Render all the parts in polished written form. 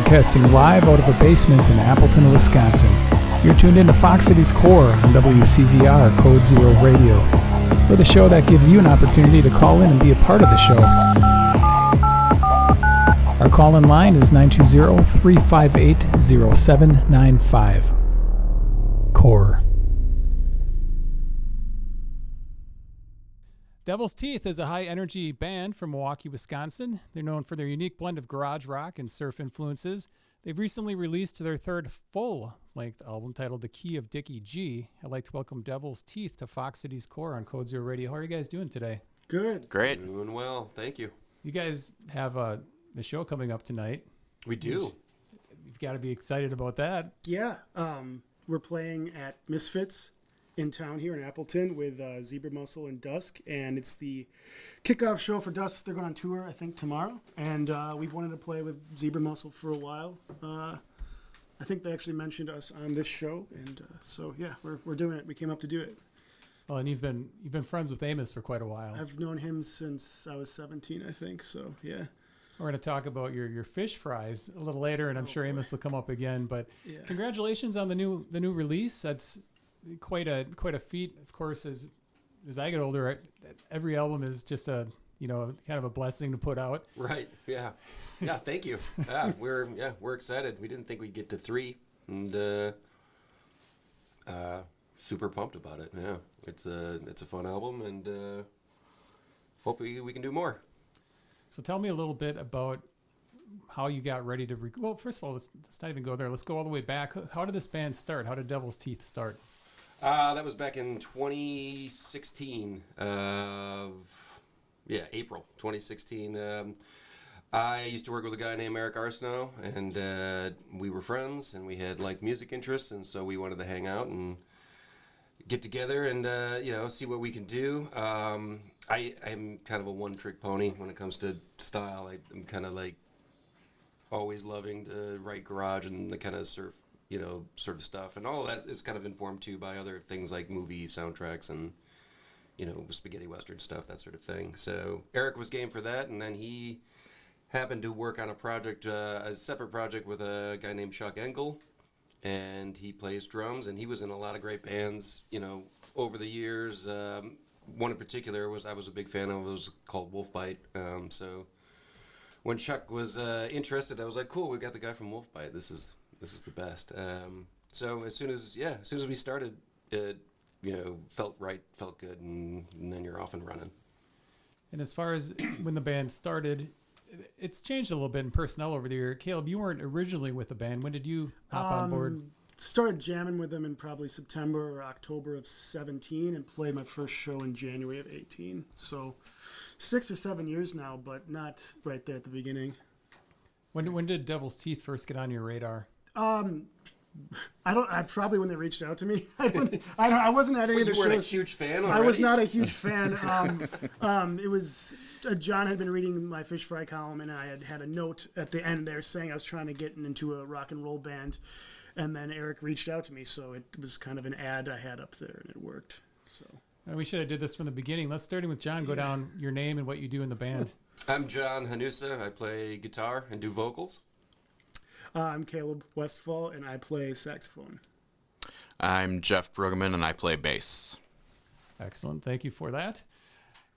broadcasting live out of a basement in Appleton, Wisconsin. You're tuned into Fox Cities Core on WCZR Code Zero Radio. We're the show that gives you an opportunity to call in and be a part of the show. Our call-in line is 920-358-0795. Core. DevilsTeeth is a high-energy band from Milwaukee, Wisconsin. They're known for their unique blend of garage rock and surf influences. They've recently released their third full-length album titled The Key of Dickie G. I'd like to welcome DevilsTeeth to Fox Cities Core on Code Zero Radio. How are you guys doing today? Good. Great. Doing well. Thank you. You guys have a show coming up tonight. We do. You've got to be excited about that. Yeah. We're playing at MIssfits in town here in Appleton with Zebra Mussel and Dusk, and it's the kickoff show for Dusk. They're going on tour, I think, tomorrow, and we've wanted to play with Zebra Mussel for a while. I think they actually mentioned us on this show, and so yeah, we're doing it. We came up to do it. Well, and you've been friends with Amos for quite a while. I've known him since I was 17, I think. So yeah. We're going to talk about your fish fries a little later, and I'm sure Amos will come up again. But yeah. Congratulations on the new release. That's quite a feat. Of course, as I get older, every album is just a kind of a blessing to put out. Right. Yeah. Yeah. Thank you. Yeah, we're excited. We didn't think we'd get to 3, and super pumped about it. Yeah, it's a fun album, and hope we can do more. So tell me a little bit about how you got ready to well, first of all, let's not even go there. Let's go all the way back. How did this band start? How did DevilsTeeth start? That was back in 2016. April 2016. I used to work with a guy named Eric Arsenault, and we were friends, and we had music interests, and so we wanted to hang out and get together and see what we can do. I'm kind of a one-trick pony when it comes to style. I'm kind of always loving to write garage and the kind of surf, sort of stuff. And all of that is kind of informed too by other things like movie soundtracks and, spaghetti western stuff, that sort of thing. So Eric was game for that, and then he happened to work on a project, a separate project with a guy named Chuck Engel, and he plays drums, and he was in a lot of great bands, over the years. One in particular I was a big fan of. It was called Wolfbite. So when Chuck was interested, I was like, cool, we got the guy from Wolfbite. This is the best. So as soon as we started, it felt right, felt good, and then you're off and running. And as far as when the band started, it's changed a little bit in personnel over the year. Caleb, you weren't originally with the band. When did you hop on board? Started jamming with them in probably September or October of 17 and played my first show in January of 18. So 6 or 7 years now, but not right there at the beginning. When did DevilsTeeth first get on your radar? Probably when they reached out to me. I wasn't at any of the shows. You weren't a huge fan already? I was not a huge fan. It was John had been reading my fish fry column, and I had a note at the end there saying I was trying to get into a rock and roll band. And then Eric reached out to me, so it was kind of an ad I had up there, and it worked. So we should have did this from the beginning. Let's start with John. Go down your name and what you do in the band. I'm John Hanusa. I play guitar and do vocals. I'm Caleb Westfall, and I play saxophone. I'm Jeff Brueggemann, and I play bass. Excellent. Thank you for that.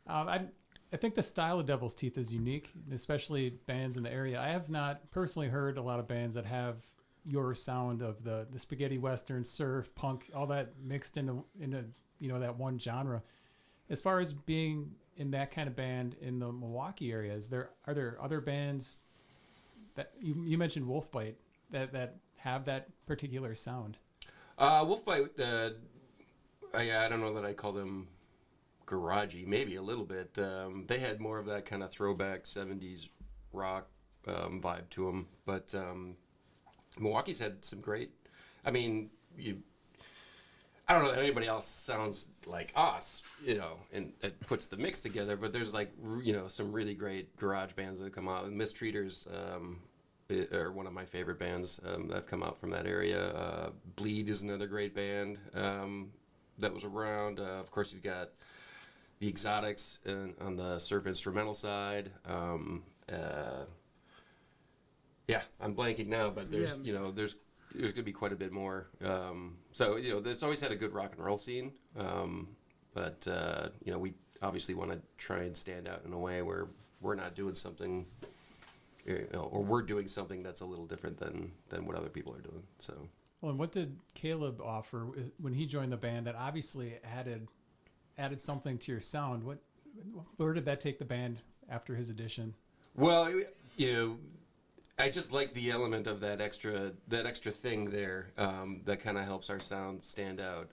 I think the style of DevilsTeeth is unique, especially bands in the area. I have not personally heard a lot of bands that have your sound of the spaghetti western, surf, punk, all that mixed into that one genre. As far as being in that kind of band in the Milwaukee area, are there other bands that you mentioned Wolfbite that have that particular sound? Wolfbite, I don't know that I call them garagey, maybe a little bit. They had more of that kind of throwback 70s rock vibe to them, but Milwaukee's had some great. I don't know that anybody else sounds like us, and it puts the mix together. But there's some really great garage bands that have come out. Mistreaters are one of my favorite bands that have come out from that area. Bleed is another great band that was around. Of course, you've got the Exotics on the surf instrumental side. Yeah, I'm blanking now, but there's Yeah. there's gonna be quite a bit more. So it's always had a good rock and roll scene, but we obviously want to try and stand out in a way where we're not doing something, or we're doing something that's a little different than what other people are doing. So. Well, and what did Caleb offer when he joined the band that obviously added something to your sound? Where did that take the band after his addition? Well, I just like the element of that extra thing there that kind of helps our sound stand out.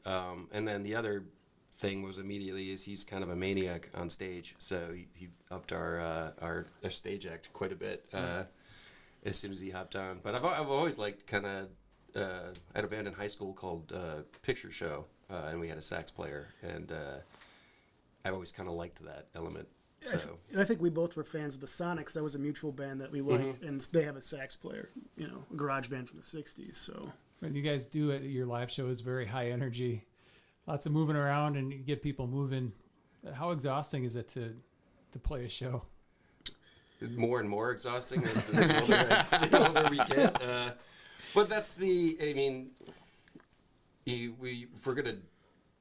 And then the other thing was immediately is he's kind of a maniac on stage, so he upped our stage act quite a bit as soon as he hopped on. But I've always liked kind of. I had a band in high school called Picture Show, and we had a sax player, and I always kind of liked that element. So. And I think we both were fans of the Sonics. That was a mutual band that we liked, and they have a sax player, a garage band from the 60s. So When you guys do it, your live show is very high energy, lots of moving around, and you get people moving. How exhausting is it to play a show? More and more exhausting as the older we get. But that's if we're going to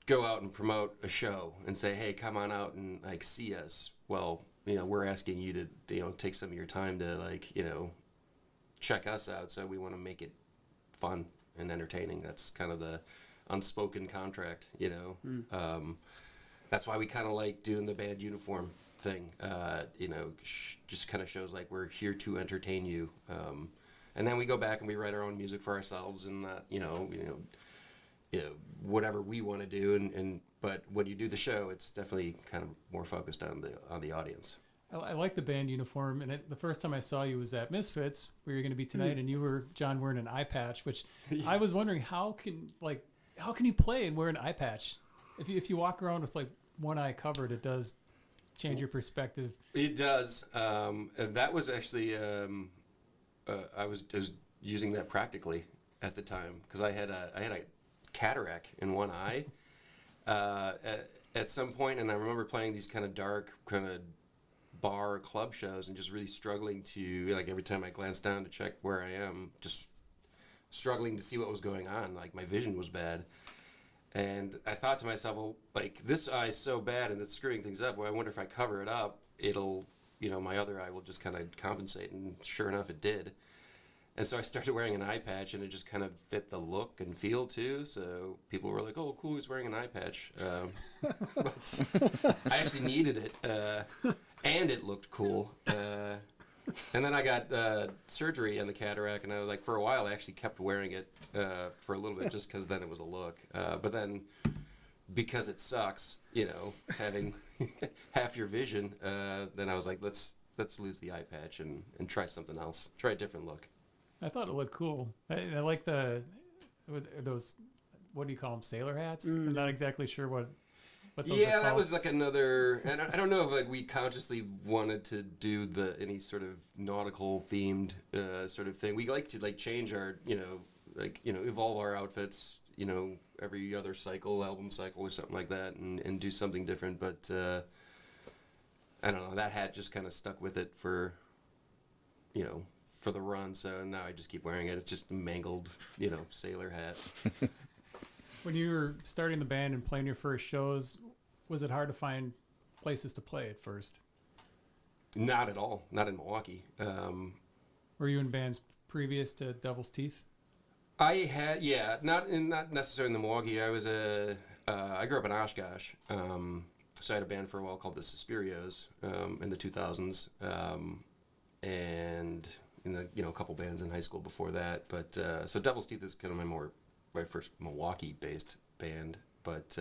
go out and promote a show and say, hey, come on out and see us. Well, we're asking you to, take some of your time to check us out. So we want to make it fun and entertaining. That's kind of the unspoken contract, That's why we kind of like doing the band uniform thing. Just kind of shows like we're here to entertain you. And then we go back and we write our own music for ourselves and that, whatever we want to do. But when you do the show, it's definitely kind of more focused on the audience. I like the band uniform, and the first time I saw you was at Misfits, where you're going to be tonight, and you were John wearing an eye patch, which I was wondering how can you play and wear an eye patch? If you walk around with one eye covered, it does change your perspective. It does. And that was actually I was using that practically at the time because I had a cataract in one eye at some point, and I remember playing these kind of dark kind of bar or club shows and just really struggling to every time I glanced down to check where I am, just struggling to see what was going on. My vision was bad, and I thought to myself, well, this eye's so bad and it's screwing things up. Well, I wonder if I cover it up, it'll my other eye will just kind of compensate, and sure enough, it did. And so I started wearing an eye patch, and it just kind of fit the look and feel too. So people were like, "Oh, cool, he's wearing an eye patch." But I actually needed it, and it looked cool. And then I got surgery on the cataract, and I was for a while, I actually kept wearing it for a little bit, just because then it was a look. But then, because it sucks, having half your vision, then I was like, let's lose the eye patch and try something else, try a different look. I thought it looked cool. I like those, what do you call them, sailor hats? I'm not exactly sure what those are called. That was another, and I don't know if we consciously wanted to do any sort of nautical themed sort of thing. We like to change our, evolve our outfits, every other album cycle or something like that, and do something different. But I don't know, that hat just kind of stuck with it for the run, so now I just keep wearing it. It's just a mangled, sailor hat. When you were starting the band and playing your first shows, was it hard to find places to play at first? Not at all. Not in Milwaukee. Were you in bands previous to DevilsTeeth? I had, not necessarily in the Milwaukee. I was I grew up in Oshkosh, so I had a band for a while called the Suspirios in the 2000s, and in a couple bands in high school before that. But so DevilsTeeth is kind of my first Milwaukee-based band, but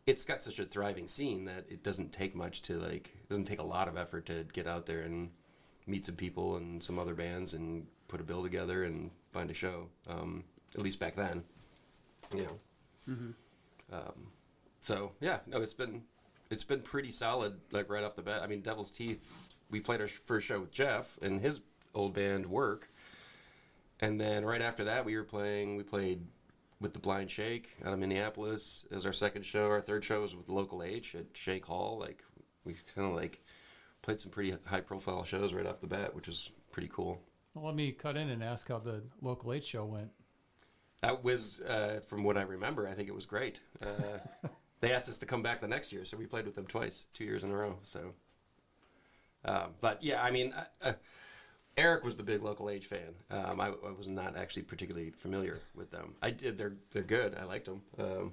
it's got such a thriving scene that it doesn't take much to it doesn't take a lot of effort to get out there and meet some people and some other bands and put a bill together and find a show. At least back then, So yeah, no, it's been pretty solid right off the bat. I mean, DevilsTeeth, we played our first show with Jeff and his old band Work, and then right after that we played with the Blind Shake out of Minneapolis as our second show. Our third show was with Local H at Shake Hall. We kind of played some pretty high profile shows right off the bat, which was pretty cool. Well, let me cut in and ask how the local 8 show went. That was, from what I remember, I think it was great. They asked us to come back the next year, so we played with them twice, 2 years in a row. So, but yeah, I mean, Eric was the big local age fan. I was not actually particularly familiar with them. They're good. I liked them.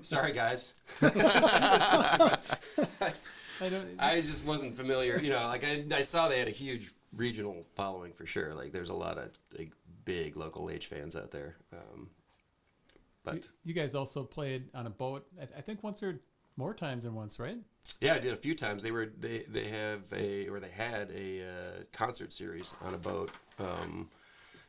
Sorry, guys. I just wasn't familiar. You know, like I saw they had a huge regional following for sure. Like there's a lot of like, big local H fans out there. But you guys also played on a boat. I think once or more times than once, right? yeah, I did a few times. They had a concert series on a boat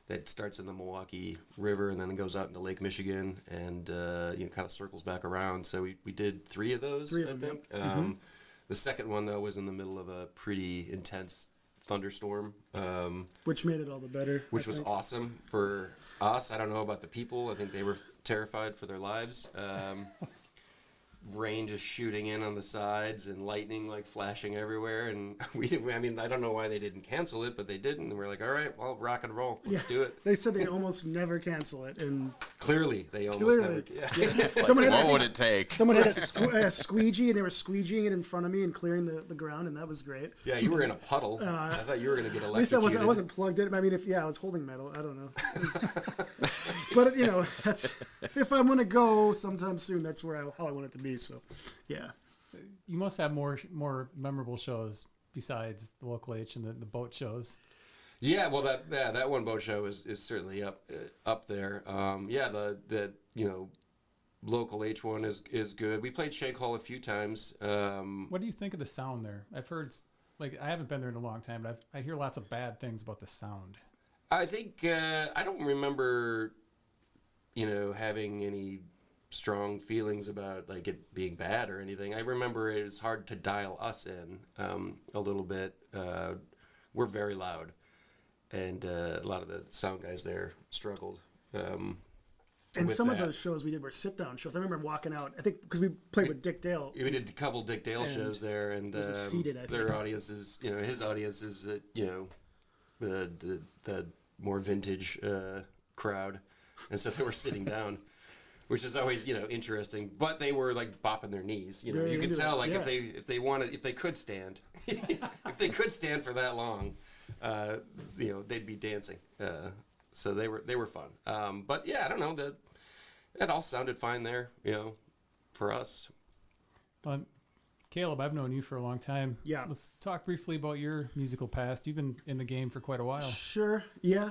that starts in the Milwaukee River and then goes out into Lake Michigan and kind of circles back around. So we did 3 of those. I think. Yep. The second one though was in the middle of a pretty intense thunderstorm, Which made it all the better. which was awesome for us. I don't know about the people. I think they were terrified for their lives. Rain just shooting in on the sides and lightning like flashing everywhere, and I don't know why they didn't cancel it, but they didn't, and we're like, all right, well, rock and roll, let's do it. They said they'd almost never cancel it, and Clearly they almost never. Yeah. someone had, What would it take? someone had a squeegee, and they were squeegeeing it in front of me and clearing the ground, and that was great. Yeah, you were in a puddle. I thought you were gonna get At least electrocuted. I wasn't plugged in. I mean, I was holding metal. I don't know. But that's if I'm gonna go sometime soon. That's how I want it to be. So, yeah. You must have more memorable shows besides the local H and the boat shows. Yeah, well, that one boat show is certainly up there. The local H one is good. We played Shank Hall a few times. What do you think of the sound there? I've heard, I haven't been there in a long time, but I hear lots of bad things about the sound. I think I don't remember, having any strong feelings about like it being bad or anything. I remember it was hard to dial us in a little bit. We're very loud, and a lot of the sound guys there struggled. And some of those shows we did were sit-down shows. I remember walking out, I think, because we played with Dick Dale. We did a couple Dick Dale shows there, and seated, I think. their audiences, his audience is, the more vintage crowd, and so they were sitting down, which is always, interesting. But they were like bopping their knees. You could tell, like if they could stand, if they could stand for that long, they'd be dancing. So they were fun. But yeah, I don't know, that all sounded fine there, for us. Caleb, I've known you for a long time. Yeah. Let's talk briefly about your musical past. You've been in the game for quite a while. Sure, yeah.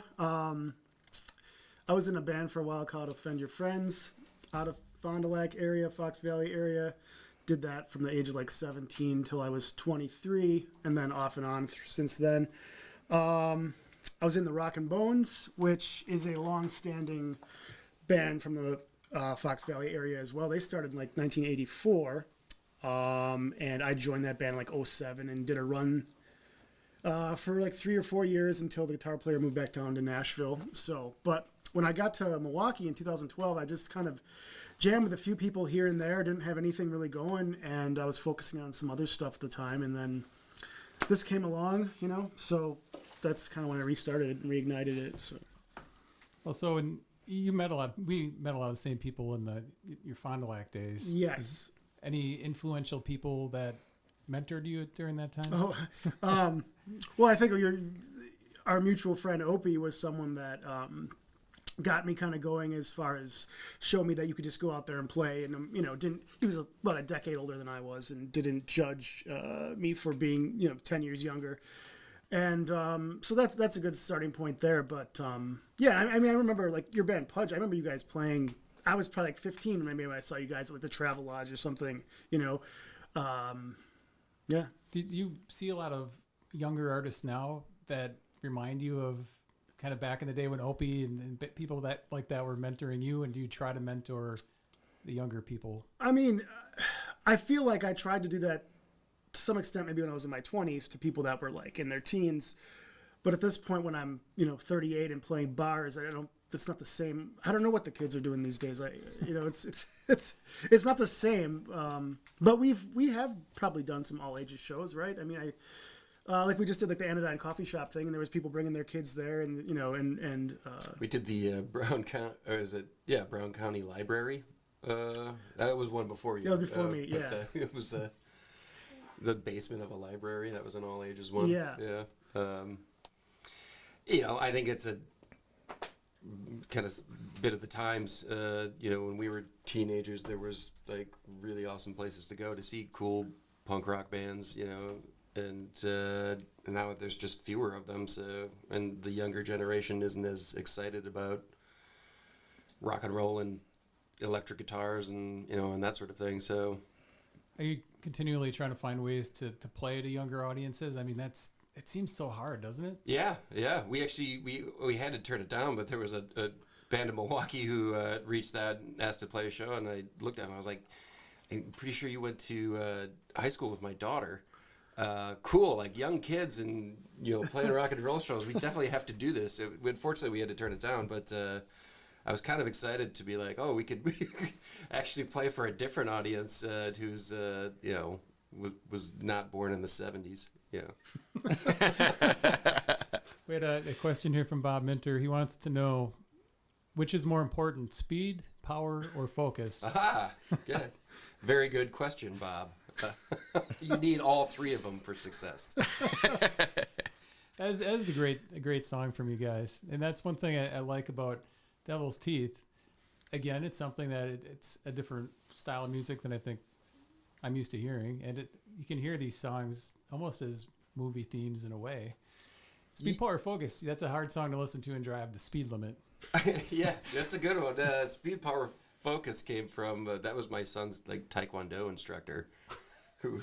I was in a band for a while called Offend Your Friends out of Fond du Lac area, Fox Valley area. Did that from the age of like 17 till I was 23, and then off and on since then. I was in the Rock and Bones, which is a long-standing band from the Fox Valley area as well. They started in like 1984, and I joined that band in like 07 and did a run for like 3 or 4 years until the guitar player moved back down to Nashville. But when I got to Milwaukee in 2012, I just kind of jammed with a few people here and there. Didn't have anything really going, and I was focusing on some other stuff at the time. And then this came along, so that's kind of when I restarted and reignited it. So, Well, so we met a lot of the same people in your Fond du Lac days. yes. Any influential people that mentored you during that time? Well, I think our mutual friend Opie was someone that got me kind of going as far as show me that you could just go out there and play, and he was about a decade older than I was and didn't judge me for being 10 years younger, and so that's a good starting point there. But yeah, I mean I remember like your band Pudge. I remember you guys playing. I was probably like 15 maybe when I saw you guys at like the Travel Lodge or something. Yeah. Do you see a lot of younger artists now that remind you of kind of back in the day when Opie and people that were mentoring you, and do you try to mentor the younger people? I mean, I feel like I tried to do that to some extent maybe when I was in my 20s to people that were like in their teens, but at this point when I'm 38 and playing bars, it's not the same. I don't know what the kids are doing these days. It's not the same. But we have probably done some all ages shows, right? I mean, Like we just did like the Anodyne coffee shop thing, and there was people bringing their kids there, and We did the Brown County, or is it? Yeah, Brown County Library. That was one before you. That was before me. Yeah, it was the basement of a library. That was an all ages one. Yeah. I think it's a kind of bit of the times. When we were teenagers, there was like really awesome places to go to see cool punk rock bands. And now there's just fewer of them. So, and the younger generation isn't as excited about rock and roll and electric guitars and and that sort of thing. So, are you continually trying to find ways to play to younger audiences? I mean, it seems so hard, doesn't it? Yeah. We actually we had to turn it down, but there was a band in Milwaukee who reached out and asked to play a show, and I looked at him. I was like, I'm pretty sure you went to high school with my daughter. Cool, like young kids and playing rock and roll shows. We definitely have to do this. Unfortunately, we had to turn it down, but I was kind of excited to be like, oh, we could actually play for a different audience who's was not born in the 70s. Yeah. We had a question here from Bob Minter. He wants to know which is more important, speed, power, or focus. Aha, good, very good question, Bob. You need all three of them for success. That is a great song from you guys, and that's one thing I like about Devil's Teeth. Again, it's something that it's a different style of music than I think I'm used to hearing, and you can hear these songs almost as movie themes in a way. Speed, power, focus. That's a hard song to listen to and drive the speed limit. Yeah, that's a good one. Speed, power, focus came from that was my son's like Taekwondo instructor. Who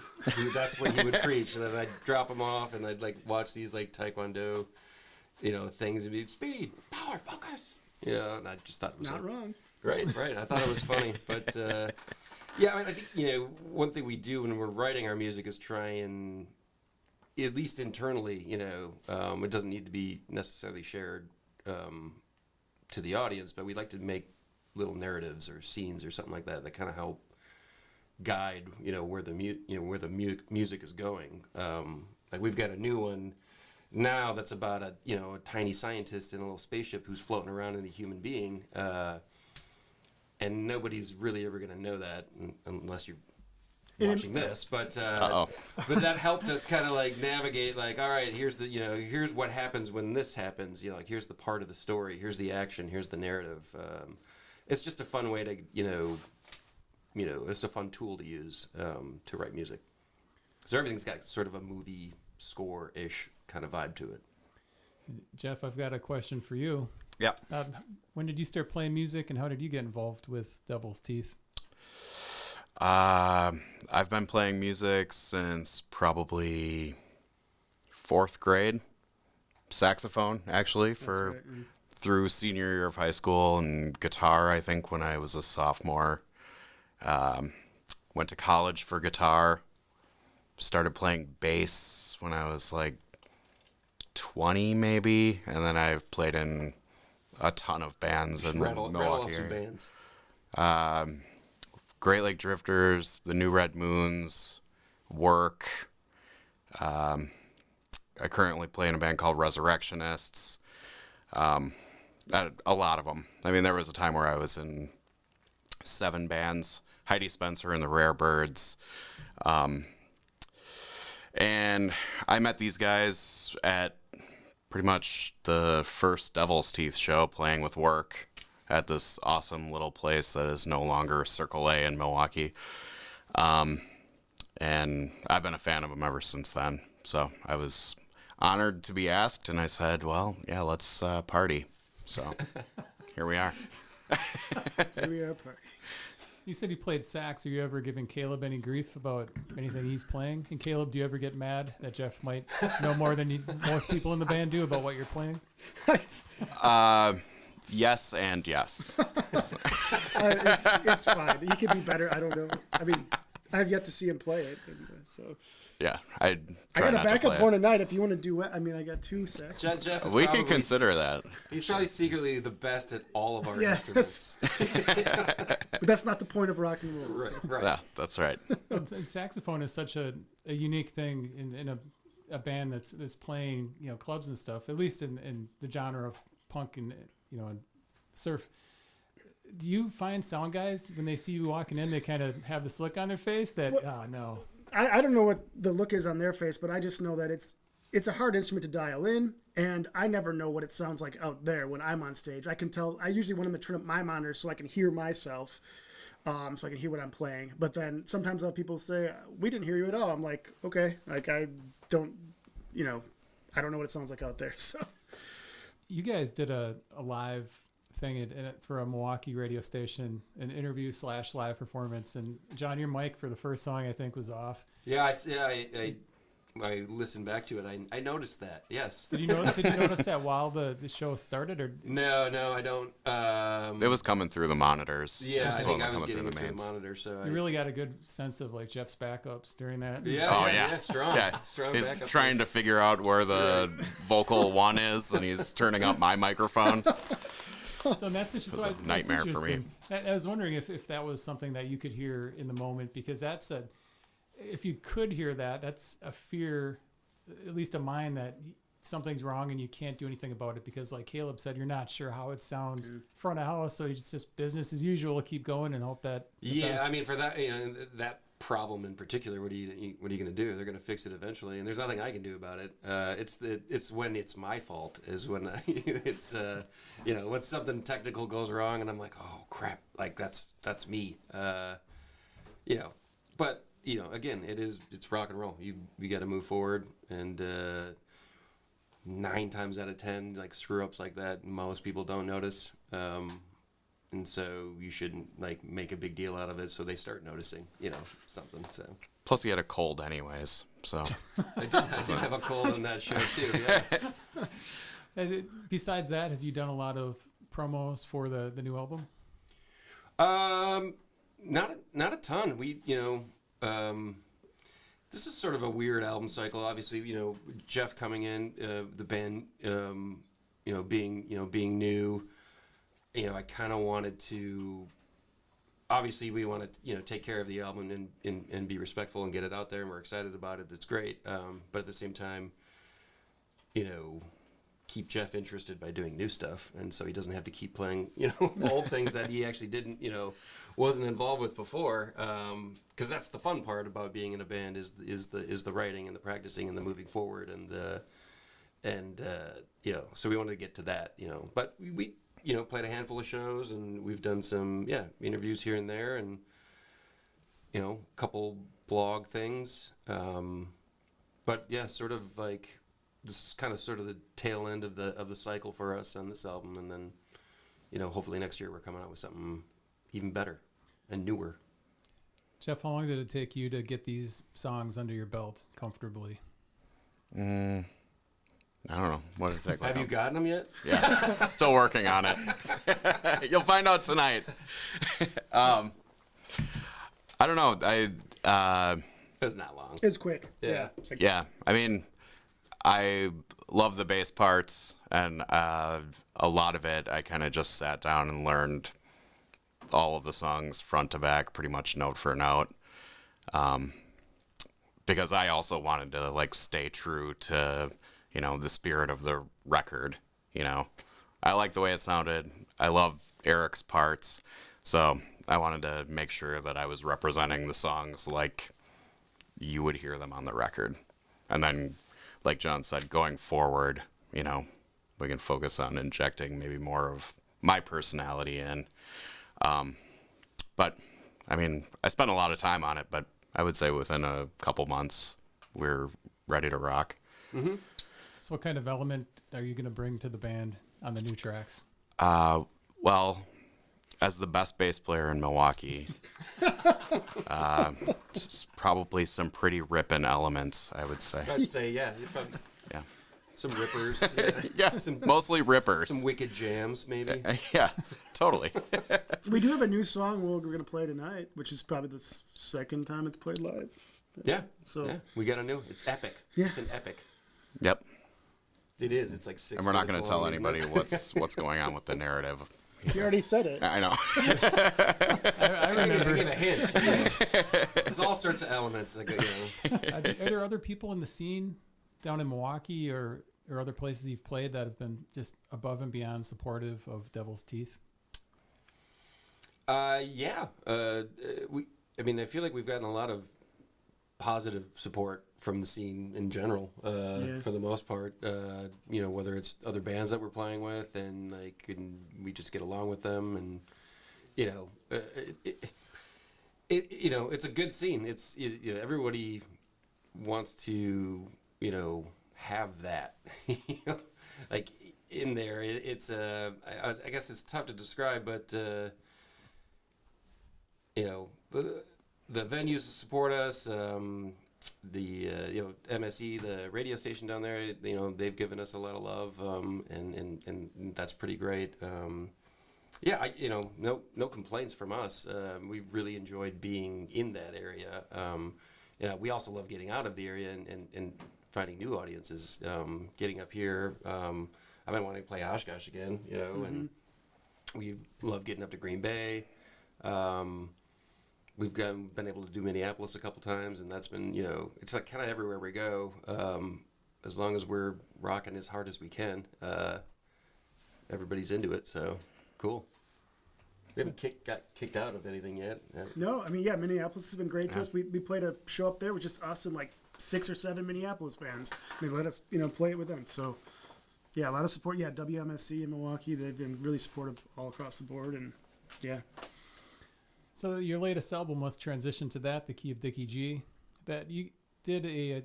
that's what he would preach, and then I'd drop him off, and I'd like watch these like Taekwondo, things, and be speed, power, focus. And I just thought it was not wrong. Right. I thought it was funny, but I think one thing we do when we're writing our music is try and, at least internally, it doesn't need to be necessarily shared to the audience, but we like to make little narratives or scenes or something like that kind of help guide where the music is going. Like we've got a new one now that's about a tiny scientist in a little spaceship who's floating around in a human being, and nobody's really ever going to know that unless you're watching this. But but that helped us kind of like navigate. Like, all right, here's here's what happens when this happens. Like here's the part of the story. Here's the action. Here's the narrative. It's just a fun way to it's a fun tool to use to write music. So everything's got sort of a movie score-ish kind of vibe to it. Jeff, I've got a question for you. Yeah. When did you start playing music, and how did you get involved with Devil's Teeth? I've been playing music since probably 4th grade. Saxophone, actually, through senior year of high school, and guitar, I think, when I was a sophomore. Went to college for guitar. Started playing bass when I was like 20 maybe, and then I've played in a ton of bands in the Milwaukee area. Bands. Great Lake Drifters, the New Red Moons, Work. I currently play in a band called Resurrectionists. A lot of them. I mean, there was a time where I was in 7 bands. Heidi Spencer and the Rare Birds. And I met these guys at pretty much the first Devil's Teeth show, playing with Work at this awesome little place that is no longer Circle A in Milwaukee. And I've been a fan of them ever since then. So I was honored to be asked, and I said, well, yeah, let's party. So here we are. Here we are, party. You said you played sax. Are you ever giving Caleb any grief about anything he's playing? And Caleb, do you ever get mad that Jeff might know more than most people in the band do about what you're playing? Yes and yes. It's fine. He could be better. I don't know. I mean, I have yet to see him play it. So yeah, I got a backup horn tonight if you want to do it. I mean, I got 2 sax. Jeff is we could consider that. He's probably secretly the best at all of our instruments. But that's not the point of rock and roll. Right. Yeah, that's right. And saxophone is such a unique thing in a a band that's playing, clubs and stuff, at least in the genre of punk and, and surf. Do you find sound guys, when they see you walking in, they kind of have this look on their face that, oh, no. I don't know what the look is on their face, but I just know that it's a hard instrument to dial in, and I never know what it sounds like out there when I'm on stage. I can tell. I usually want them to turn up my monitor so I can hear myself, so I can hear what I'm playing. But then sometimes I'll have people say, "We didn't hear you at all." I'm like, okay, like I don't know what it sounds like out there. So you guys did a live thing for a Milwaukee radio station, an interview / live performance, and John, your mic for the first song I think was off. Yeah, I listened back to it. I noticed that. Yes. Did you notice that while the show started, or No, I don't. It was coming through the monitors. Yeah, I think I was coming getting it through the mains. monitor. So you really got a good sense of like Jeff's backups during that. Yeah, strong. Yeah, strong he's backup. trying to figure out where the vocal one is, and he's turning up my microphone. So that's It was a nightmare for me. I was wondering if that was something that you could hear in the moment, because if you could hear that, that's a fear, at least of mine, that something's wrong and you can't do anything about it, because like Caleb said, you're not sure how it sounds front of house, so it's just business as usual. Keep going and hope that. Yeah, I mean, for that that problem in particular, what are you going to do? They're going to fix it eventually, and there's nothing I can do about it. It's when it's my fault is when it's when something technical goes wrong, and I'm like, oh crap, like that's me. But again, it's rock and roll. You got to move forward, and 9 times out of 10, like screw ups like that, most people don't notice. And so you shouldn't like make a big deal out of it, so they start noticing, something. So Plus, he had a cold anyways, so. I did have a cold on that show too. Yeah. Besides that, have you done a lot of promos for the new album? Not a ton. We this is sort of a weird album cycle. Obviously, Jeff coming in, the band, being new. I kind of wanted to. Obviously, we want to take care of the album and be respectful and get it out there, and we're excited about it. It's great, but at the same time, keep Jeff interested by doing new stuff, and so he doesn't have to keep playing old things that he actually didn't wasn't involved with before. Because that's the fun part about being in a band is the writing and the practicing and the moving forward and so we wanted to get to that, but we played a handful of shows, and we've done some interviews here and there, and a couple blog things, but sort of like this is kind of sort of the tail end of the cycle for us on this album, and then hopefully next year we're coming out with something even better and newer. Jeff, how long did it take you to get these songs under your belt comfortably? I don't know. What did it take? Have you gotten them yet? Yeah, still working on it. You'll find out tonight. I don't know. It was not long. It's quick. Yeah. It's like, Yeah, I mean, I love the bass parts, and a lot of it I kind of just sat down and learned all of the songs front to back, pretty much note for note, because I also wanted to like stay true to the spirit of the record. I like the way it sounded. I love Eric's parts, so I wanted to make sure that I was representing the songs like you would hear them on the record. And then, like John said, going forward, we can focus on injecting maybe more of my personality in. But I mean, I spent a lot of time on it, but I would say within a couple months, we're ready to rock. Mm-hmm. So what kind of element are you going to bring to the band on the new tracks? Well, as the best bass player in Milwaukee, probably some pretty ripping elements, I would say. I'd say, yeah. Some rippers. Yeah, mostly rippers. Some wicked jams, maybe. Yeah, totally. we do have a new song we're going to play tonight, which is probably the second time it's played live. Yeah. So we got a new. It's epic. Yeah. It's an epic. Yep. It is. It's like 6 And we're not going to tell long, anybody what's going on with the narrative. you already said it. I know. I remember. I gave a hint. There's all sorts of elements that go. Are there other people in the scene down in Milwaukee or other places you've played that have been just above and beyond supportive of Devil's Teeth? Yeah. I feel like we've gotten a lot of positive support from the scene in general, for the most part. Whether it's other bands that we're playing with, and we just get along with them, and it's a good scene. It's everybody wants to have that, like in there. I guess it's tough to describe, but the venues support us. The MSE, the radio station down there, they've given us a lot of love, and that's pretty great. No complaints from us. We've really enjoyed being in that area. We also love getting out of the area and finding new audiences. Getting up here, I've been wanting to play Oshkosh again, and we love getting up to Green Bay. We've been able to do Minneapolis a couple times, and that's been, it's like kind of everywhere we go. As long as we're rocking as hard as we can, everybody's into it. So cool. We haven't got kicked out of anything yet. No, Minneapolis has been great to us. We played a show up there with just us and like 6 or 7 Minneapolis bands. They let us, play it with them. So, yeah, a lot of support. Yeah, WMSC in Milwaukee, they've been really supportive all across the board, and yeah. So your latest album, let's transition to that, The Key of Dickie G. That you did a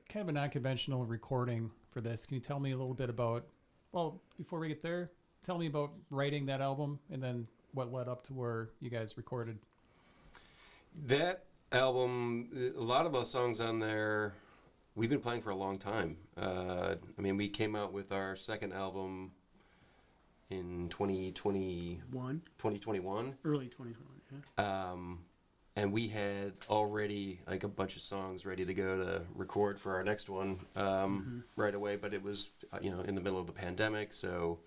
kind of a non-conventional recording for this. Can you tell me a little bit about, well, before we get there, tell me about writing that album and then what led up to where you guys recorded? That album, a lot of those songs on there, we've been playing for a long time. We came out with our second album in 2021. Early 2021, yeah. And we had already like a bunch of songs ready to go to record for our next one right away, but it was in the middle of the pandemic, so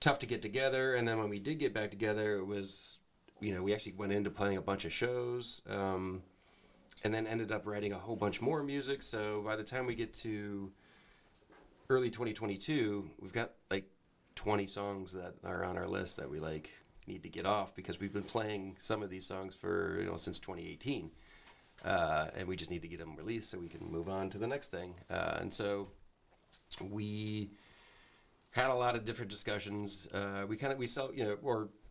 tough to get together. And then when we did get back together, it was we actually went into playing a bunch of shows, and then ended up writing a whole bunch more music. So by the time we get to early 2022, we've got like 20 songs that are on our list that we need to get off, because we've been playing some of these songs for since 2018, and we just need to get them released so we can move on to the next thing. And so we had a lot of different discussions.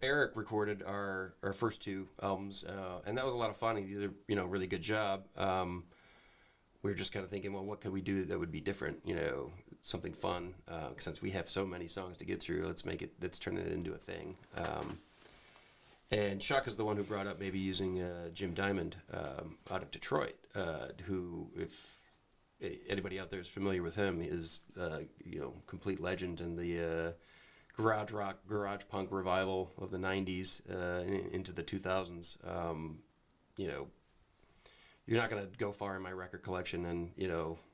Eric recorded our first 2 albums, and that was a lot of fun. He did a really good job. We were just kind of thinking, well, what could we do that would be different? Something fun. Since we have so many songs to get through, let's turn it into a thing. And Chuck is the one who brought up maybe using Jim Diamond out of Detroit, who, if anybody out there is familiar with him, is complete legend in the garage rock, garage punk revival of the 90s into the 2000s. You're not going to go far in my record collection and,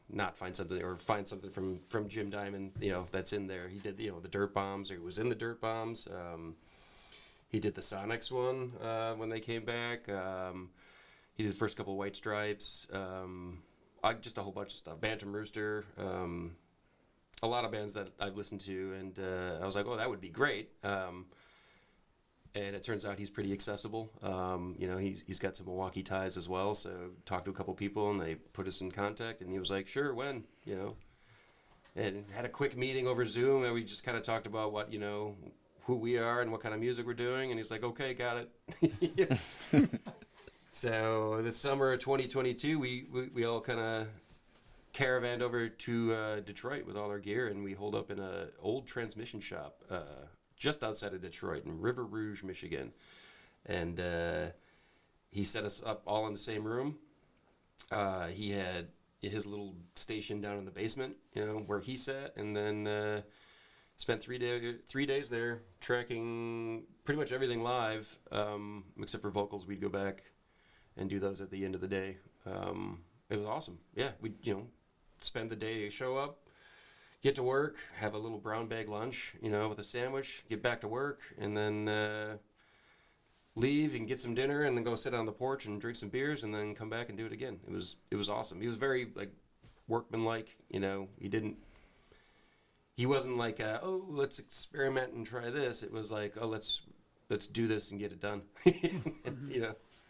not find something, or find something from Jim Diamond, that's in there. He did, the Dirt Bombs, or he was in the Dirt Bombs. He did the Sonics one when they came back. He did the first couple of White Stripes. Just a whole bunch of stuff. Bantam Rooster. A lot of bands that I've listened to, and I was like, oh, that would be great. And it turns out he's pretty accessible. He's got some Milwaukee ties as well. So talked to a couple people, and they put us in contact. And he was like, "Sure, when?" And had a quick meeting over Zoom, and we just kind of talked about what who we are and what kind of music we're doing. And he's like, "Okay, got it." So this summer of 2022, we all kind of caravanned over to Detroit with all our gear, and we holed up in an old transmission shop just outside of Detroit in River Rouge, Michigan. And he set us up all in the same room. He had his little station down in the basement, where he sat, and then spent 3 days there tracking pretty much everything live, except for vocals. We'd go back and do those at the end of the day. It was awesome. Yeah, we'd spend the day, show up, get to work, have a little brown bag lunch, with a sandwich, get back to work, and then leave and get some dinner, and then go sit on the porch and drink some beers, and then come back and do it again. It was awesome. He was very workmanlike. He wasn't like, oh, let's experiment and try this. It was like, oh, let's do this and get it done.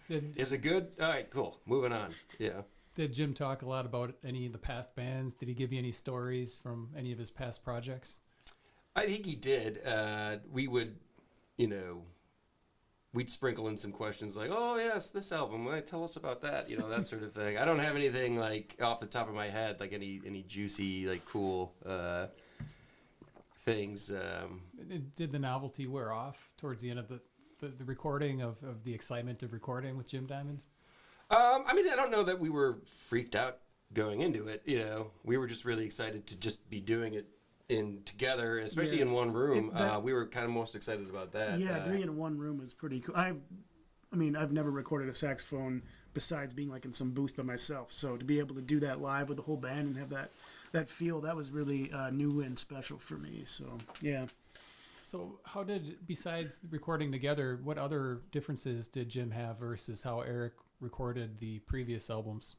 Is it good? All right, cool. Moving on. Yeah. Did Jim talk a lot about any of the past bands? Did he give you any stories from any of his past projects? I think he did. We would, we'd sprinkle in some questions like, oh, yes, this album. Tell us about that, that sort of thing. I don't have anything like off the top of my head, like any juicy, like cool things. Did the novelty wear off towards the end of the recording of the excitement of recording with Jim Diamond? I don't know that we were freaked out going into it. We were just really excited to just be doing it together, especially in one room. We were kind of most excited about that. Yeah, doing it in one room was pretty cool. I've never recorded a saxophone besides being like in some booth by myself. So to be able to do that live with the whole band and have that feel, that was really new and special for me. So yeah. So how besides recording together, what other differences did Jim have versus how Eric recorded the previous albums?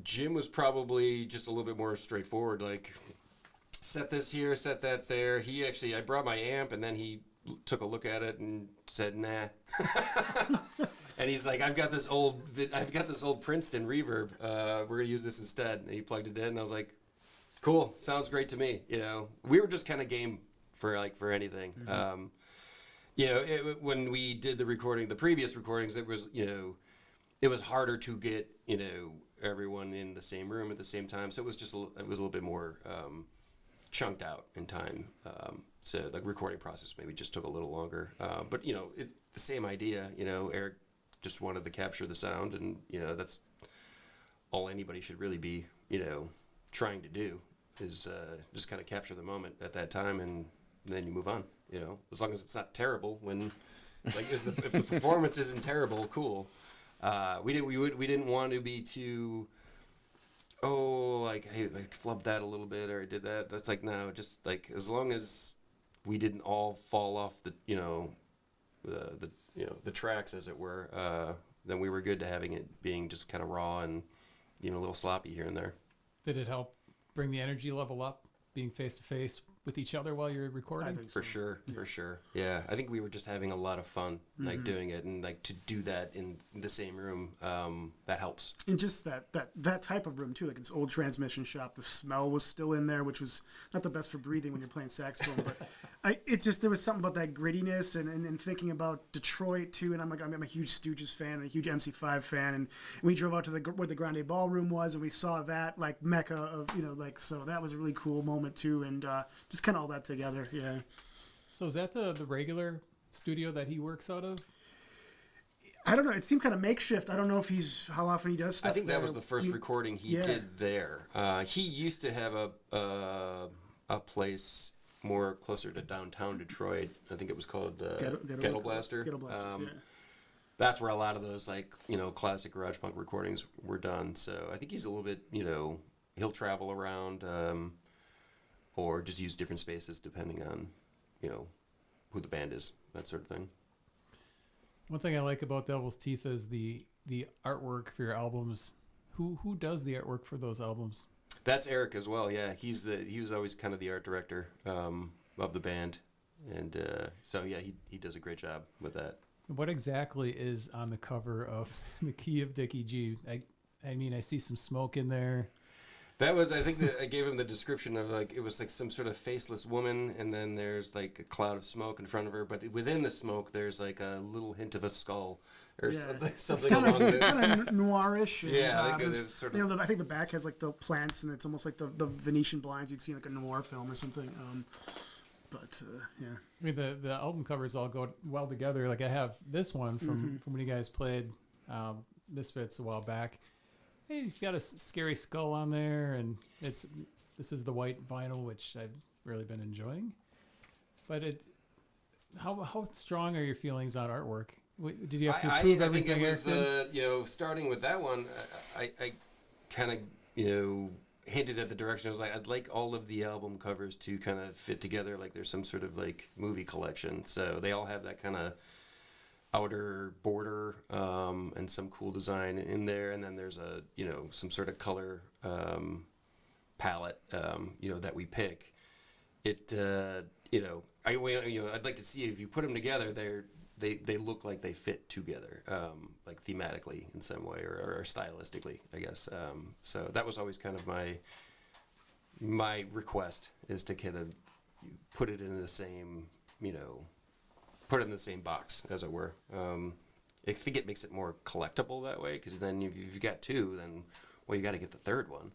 Jim was probably just a little bit more straightforward, like set this here, set that there. I brought my amp and then he took a look at it and said, nah. And he's like, I've got this old Princeton reverb. We're going to use this instead. And he plugged it in and I was like, cool, sounds great to me. We were just kind of game for anything. Mm-hmm. When we did the previous recordings, it was harder to get everyone in the same room at the same time. So it was a little bit more chunked out in time. So the recording process maybe just took a little longer. But the same idea. Eric just wanted to capture the sound, and that's all anybody should really be trying to do. Is just kind of capture the moment at that time, and then you move on. As long as it's not terrible. When if the performance isn't terrible, cool. We didn't want to be too. Oh, like hey, I flubbed that a little bit, or I did that. That's like no, just like as long as we didn't all fall off the the tracks as it were. Then we were good to having it being just kind of raw and a little sloppy here and there. Did it help bring the energy level up, being face to face with each other while you're recording? For sure. Yeah, I think we were just having a lot of fun, like doing it, and like to do that in the same room, that helps. And just that type of room too, like this old transmission shop, the smell was still in there, which was not the best for breathing when you're playing saxophone. But there was something about that grittiness, and thinking about Detroit too. And I'm a huge Stooges fan, and a huge MC5 fan, and we drove out to where the Grande Ballroom was, and we saw that like mecca of so that was a really cool moment too, and just kind of all that together, yeah. So is that the regular studio that he works out of? I don't know. It seemed kind of makeshift. I don't know how often he does stuff. I think that was the first recording he did there. He used to have a place more closer to downtown Detroit. I think it was called Ghetto Blaster. Ghetto Blasters, yeah. That's where a lot of those classic garage punk recordings were done. So I think he's a little bit he'll travel around. Or just use different spaces depending on, who the band is, that sort of thing. One thing I like about DevilsTeeth is the artwork for your albums. Who does the artwork for those albums? That's Eric as well. Yeah, he was always kind of the art director of the band, and so yeah, he does a great job with that. What exactly is on the cover of the Key of Dickie G? I see some smoke in there. That was, I think that I gave him the description of it was like some sort of faceless woman, and then there's like a cloud of smoke in front of her, but within the smoke there's like a little hint of a skull or something along those. Kind of noirish. And, yeah, sort of, I think the back has like the plants, and it's almost like the Venetian blinds you'd see in like a noir film or something. Yeah. The album covers all go well together. Like I have this one from when you guys played Misfits a while back. Hey, he's got a scary skull on there, and this is the white vinyl, which I've really been enjoying. But how strong are your feelings on artwork? Did you have to prove everything? I think it was starting with that one. I kind of hinted at the direction. I was like, I'd like all of the album covers to kind of fit together, like there's some sort of like movie collection. So they all have that kind of outer border and some cool design in there, and then there's a some sort of color palette that we pick. It I'd like to see if you put them together, they look like they fit together, like thematically in some way or stylistically, I guess. So that was always kind of my request, is to kind of put it in the same put it in the same box, as it were. I think it makes it more collectible that way, because then if you've got two, then you got to get the third one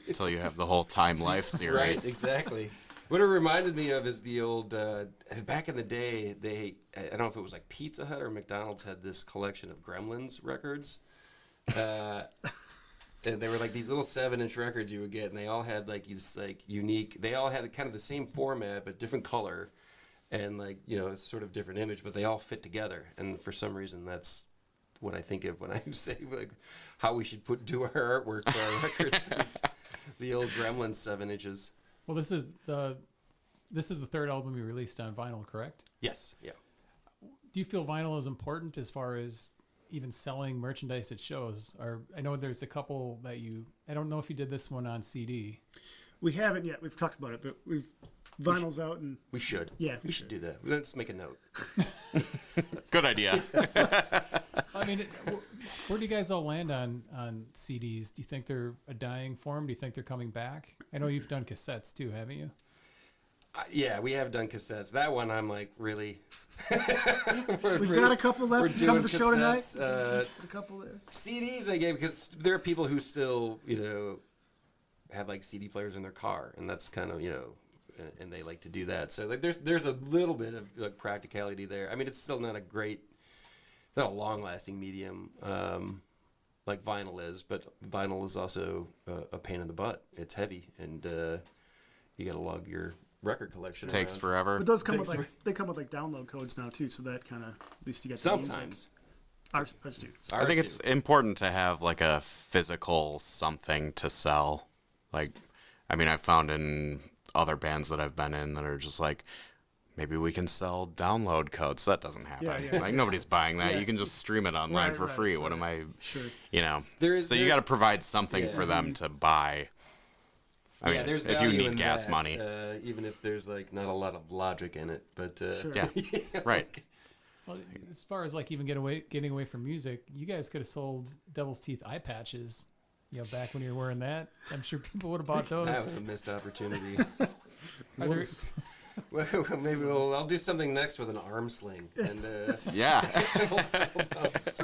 Until you have the whole Time Life series. Right, exactly. What it reminded me of is the old back in the day. I don't know if it was like Pizza Hut or McDonald's had this collection of Gremlins records. And they were like these little 7-inch records you would get, and they all had like these like unique. They all had kind of the same format but different color, and like sort of different image, but they all fit together. And for some reason, that's what I think of when I say like how we should do our artwork for our records. Is the old Gremlins 7 inches. Well, this is the third album you released on vinyl, correct? Yes. Yeah. Do you feel vinyl is important as far as even selling merchandise at shows? Or I know there's a couple that I don't know if you did this one on CD. We haven't yet. We've talked about it, but vinyl's out, and we should. Yeah, we should do that. Let's make a note. Good idea. I mean, where do you guys all land on CDs? Do you think they're a dying form? Do you think they're coming back? I know you've done cassettes too, haven't you? Yeah, we have done cassettes. That one, I'm like, really? We've got a couple left. We're Come doing to the show tonight. cassettes. A couple there. CDs I gave, because there are people who still, have like CD players in their car, and that's kind of, and they like to do that. So like, there's a little bit of like practicality there. I mean, it's still not a long-lasting medium like vinyl is, but vinyl is also a pain in the butt. It's heavy, and you got to lug your record collection. Takes around. forever. But those come with like download codes now too, so that kind of at least you get Sometimes. Ours do. I think it's important to have like a physical something to sell. Like, I mean, I've found in other bands that I've been in that are just like, maybe we can sell download codes. That doesn't happen. Yeah. Like, nobody's buying that. Yeah. You can just stream it online for free. What am I? Sure. You got to provide something for them to buy. I mean, there's if you value need in gas that, money. even if there's like not a lot of logic in it, but Sure. Yeah, right. Well, as far as like even getting away from music, you guys could have sold Devil's Teeth eye patches. Back when you were wearing that, I'm sure people would have bought those. that was a missed opportunity. Are there- Well, maybe I'll do something next with an arm sling, and Yeah. we'll sell those.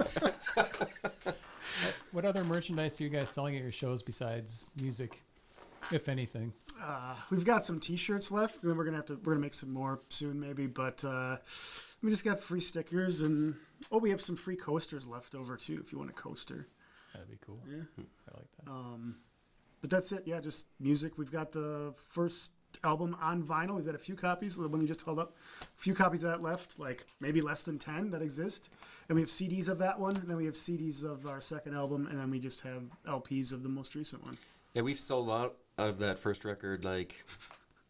What other merchandise are you guys selling at your shows besides music, if anything? We've got some T-shirts left, and then we're gonna make some more soon, maybe. But we just got free stickers, and we have some free coasters left over too. If you want a coaster, That'd be cool. Yeah. I like that. but that's it. Yeah, just music. We've got the first album on vinyl. We've got a few copies. The one you just held up, a few copies of that left, like maybe less than 10 that exist. And we have CDs of that one, and then we have CDs of our second album, and then we just have LPs of the most recent one. Yeah, we've sold out of that first record like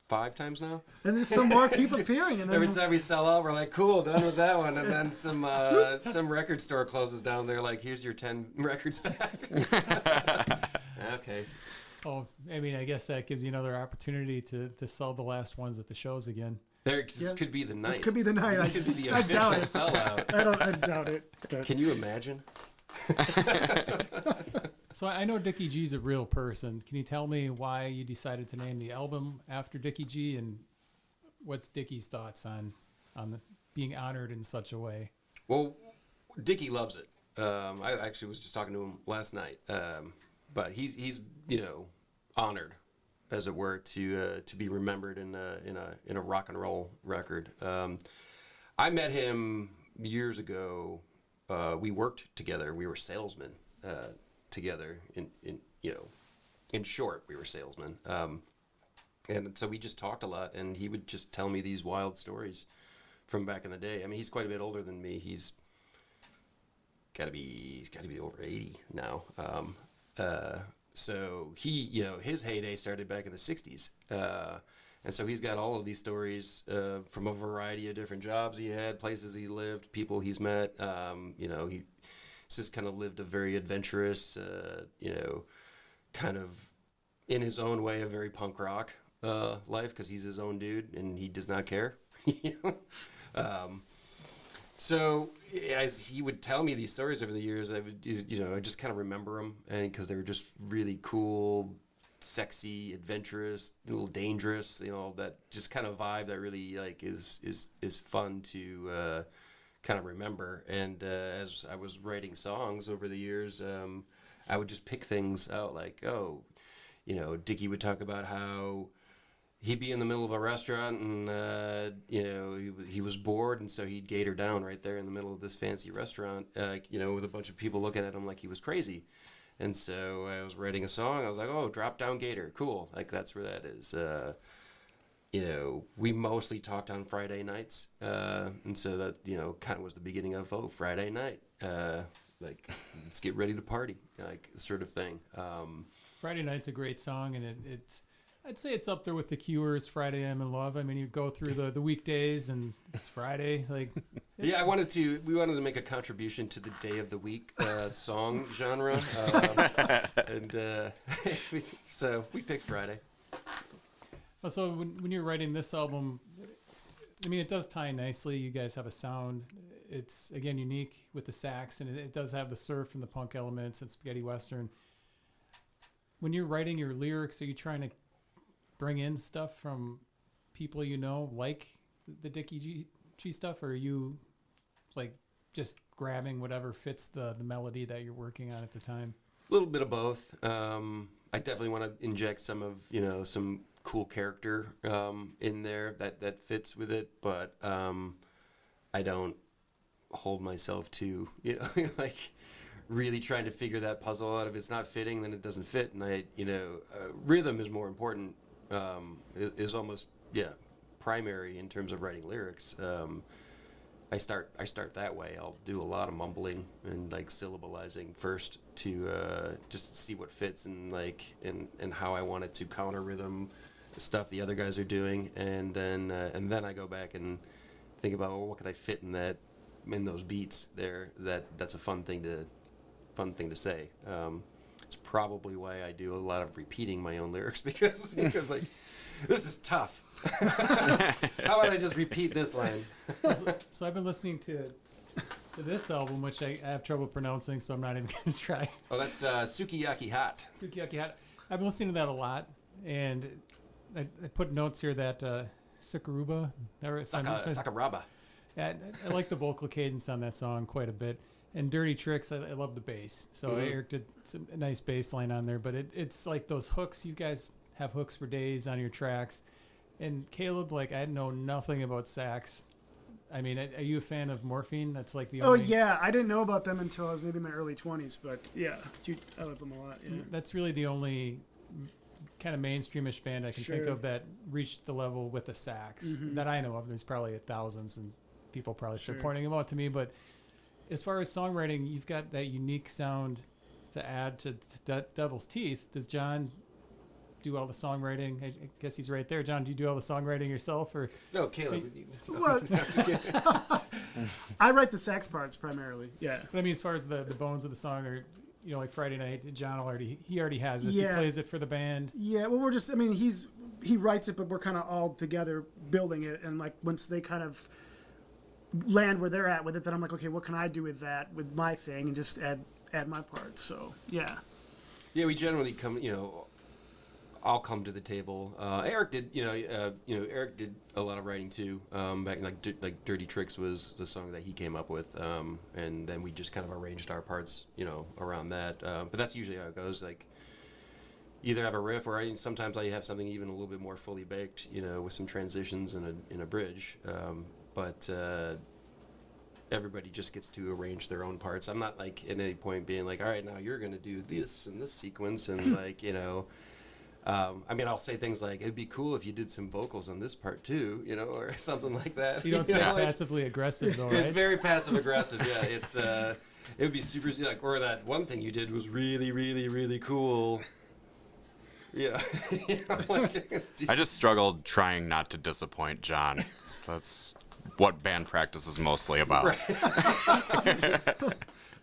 5 times now. And there's some more keep appearing. And then Every time we sell out, we're like, cool, done with that one. And then some record store closes down. They're like, here's your 10 records back. Okay. Oh, I mean, I guess that gives you another opportunity to sell the last ones at the shows again. This could be the night. This could be the night. This could be the I doubt official it. sellout. I doubt it. But Can you imagine? So I know Dickie G's a real person. Can you tell me why you decided to name the album after Dickie G, and what's Dickie's thoughts on being honored in such a way? Well, Dickie loves it. I actually was just talking to him last night. But he's honored, as it were, to be remembered in a rock and roll record. I met him years ago. We worked together. We were salesmen together. In short, we were salesmen. And so we just talked a lot, and he would just tell me these wild stories from back in the day. I mean, he's quite a bit older than me. He's got to be over 80 now. So he, his heyday started back in the 60s. And so he's got all of these stories from a variety of different jobs he had, places he lived, people he's met. He's just kind of lived a very adventurous, kind of in his own way, a very punk rock life, because he's his own dude and he does not care. So as he would tell me these stories over the years, I just kind of remember them, and because they were just really cool, sexy, adventurous, a little dangerous, that just kind of vibe that really like is fun to kind of remember. And as I was writing songs over the years, I would just pick things out, like, Dickie would talk about how he'd be in the middle of a restaurant and he was bored, and so he'd gator down right there in the middle of this fancy restaurant, with a bunch of people looking at him like he was crazy. And so I was writing a song. I was like, "Oh, drop down gator, cool!" Like that's where that is. We mostly talked on Friday nights, and so that kind of was the beginning of Friday night. Like let's get ready to party, like sort of thing. Friday Night's a great song, and it's I'd say it's up there with the Cure's Friday I'm in Love. I mean, you go through the weekdays and it's Friday. Like, we wanted to make a contribution to the day of the week song genre, so we picked Friday. Well, so when you're writing this album, I mean, it does tie nicely. You guys have a sound. It's again unique with the sax, and it does have the surf and the punk elements and spaghetti western. When you're writing your lyrics, are you trying to bring in stuff from people like the Dickie G stuff, or are you like just grabbing whatever fits the melody that you're working on at the time? A little bit of both. I definitely want to inject some of some cool character in there that fits with it, but I don't hold myself to like really trying to figure that puzzle out. If it's not fitting, then it doesn't fit, and rhythm is more important. Is almost primary in terms of writing lyrics. I start that way. I'll do a lot of mumbling and like syllabalizing first to just see what fits and and how I want it to counter rhythm the stuff the other guys are doing, and then I go back and think about what could I fit in those beats there. That's a fun thing to say. It's probably why I do a lot of repeating my own lyrics because like this is tough. How about I just repeat this line? So I've been listening to this album, which I have trouble pronouncing, so I'm not even going to try. Oh, that's Sukiyaki Hot. Sukiyaki Hot. I've been listening to that a lot, and I put notes here that Sakuruba. Sakuraba. Yeah, I like the vocal cadence on that song quite a bit. And Dirty Tricks, I love the bass. So Eric did a nice bass line on there. But it's like those hooks. You guys have hooks for days on your tracks. And Caleb, like, I know nothing about sax. I mean, are you a fan of Morphine? That's like the only... Oh, yeah. I didn't know about them until I was maybe in my early 20s. But, yeah, I love them a lot. Yeah. That's really the only kind of mainstreamish band I can think of that reached the level with the sax that I know of. There's probably thousands, and people probably start pointing them out to me. But... as far as songwriting, you've got that unique sound to add to DevilsTeeth. Does John do all the songwriting? I guess he's right there. John, do you do all the songwriting yourself, or no? Caleb. Well, I write the sax parts primarily. Yeah. But I mean, as far as the bones of the song, or like Friday Night, John already has this. Yeah. He plays it for the band. Yeah. Well, we're just. I mean, he writes it, but we're kind of all together building it, and like once they kind of land where they're at with it, then I'm like, okay, what can I do with that, with my thing, and just add my part. So yeah, we generally come, I'll come to the table. Eric did, Eric did a lot of writing too. Back in, like Dirty Tricks was the song that he came up with, and then we just kind of arranged our parts, around that. But that's usually how it goes. Like, either have a riff, or sometimes I have something even a little bit more fully baked, with some transitions and a bridge. But everybody just gets to arrange their own parts. I'm not like at any point being like, all right, now you're going to do this in this sequence. And like, I mean, I'll say things like, it'd be cool if you did some vocals on this part too, or something like that. You don't say passively aggressive though, right? It's very passive aggressive. Yeah. It's, it would be super like, or that one thing you did was really, really, really cool. Yeah. I just struggled trying not to disappoint John. That's what band practice is mostly about. Right.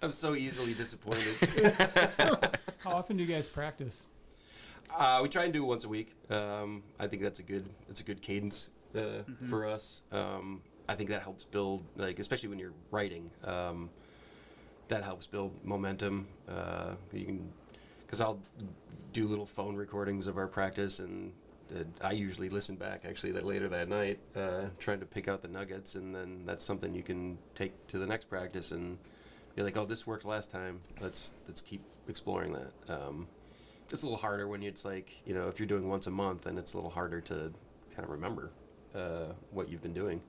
I'm so easily disappointed. How often do you guys practice? We try and do it once a week. I think it's a good cadence for us. I think that helps build, like, especially when you're writing, that helps build momentum. Because I'll do little phone recordings of our practice, and I usually listen back actually later that night, trying to pick out the nuggets, and then that's something you can take to the next practice, and you're like, oh, this worked last time. Let's keep exploring that. It's a little harder when it's like, if you're doing once a month, and it's a little harder to kind of remember what you've been doing.